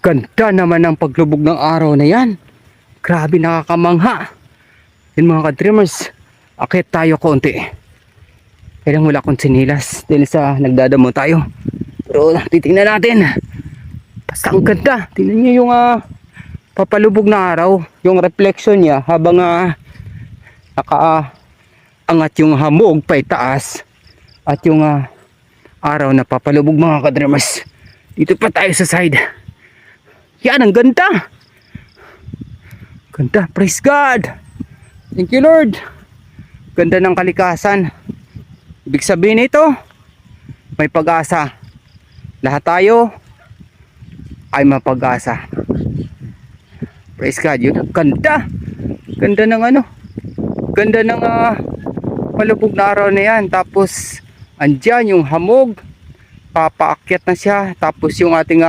Ganda naman ng paglubog ng araw na yan. Grabe, nakakamangha. Yun mga ka-dreamers, akit tayo konti. Kailang wala akong sinilas dahil sa nagdadamo tayo. Pero titingnan natin. Basta ang ganda. Tingnan nyo yung papalubog na araw. Yung reflection niya habang nakaangat yung hamog pa itaas. At yung araw na papalubog mga ka-dreamers. Dito pa tayo sa side. Yan, ang ganda. Ganda, praise God. Thank you Lord. Ganda ng kalikasan. Ibig sabihin nito, may pag-asa. Lahat tayo ay mapag-asa. Praise God. Yun, ganda. Ganda ng ganda ng palubog na araw na yan. Tapos andyan yung hamog, papaakyat na siya. Tapos yung ating